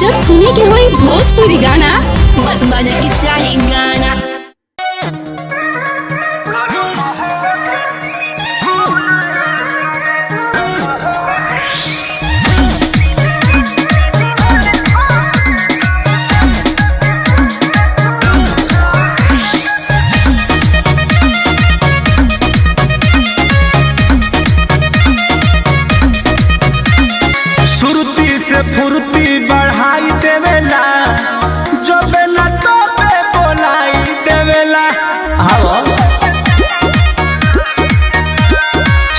जब सुने के होई भोजपुरी गाना, बस बजे के चाही गाना। सुरती से फुर्ती बढ़ाई देवेला, जो बेला तो बे बोलाई देवेला।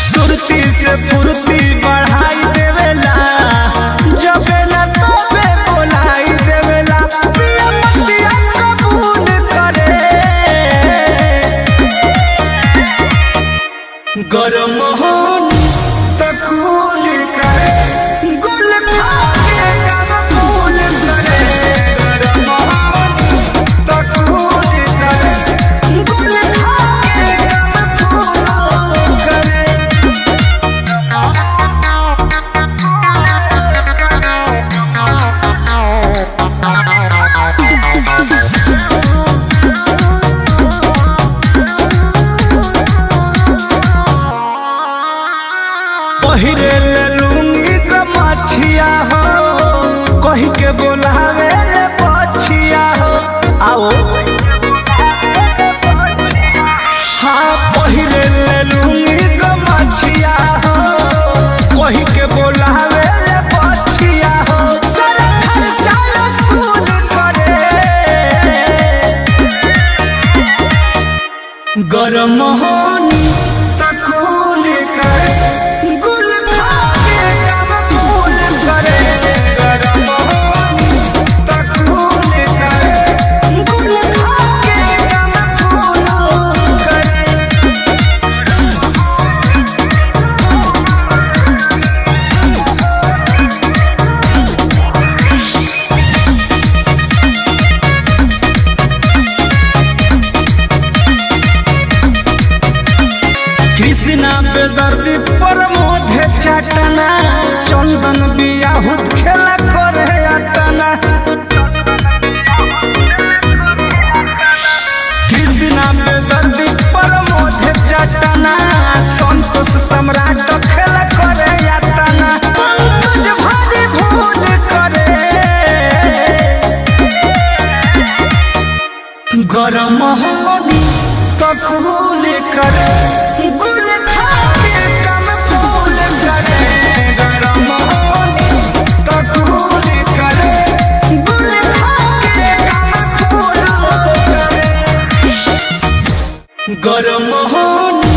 सुरती से फुर्ती बढ़ाई देवेला, जो बेला तो बे बोलाई देवेला। पिया मतिया कबूल करे, गरम होनी तकूल करे, गुल खाके कब फूल करे। गरम होनी तकूल करे, गुल खाके कब फूल करे। पहिरे ले लूंगी गमछिया हो, कही के बोलावे ले पछिया हो। आओ हाँ, पहिरे ले लूंगी गमछिया हो, कही के बोलावे ले पछिया हो। सारा खर्चा वसूल करे, गरम होनी तकूल करे, गुल खाके कब फूल करे। गरम होनी तकूल करे, गुल खाके कब फूल करे। कृष्णा बेदर्दी प्रमोद चटना, चंदन बियाहुत खेला करे अतना। कृष्णा बेदर्दी प्रमोद चटना, संतोष सम्राट खेला करे अतना। पंकज भारी भूल करे, गरम होनी तकूल करे, गुल खाके कब फूल करे। गरम होनी तकूल करे, गुल खाके कब फूल करे। गरम होनी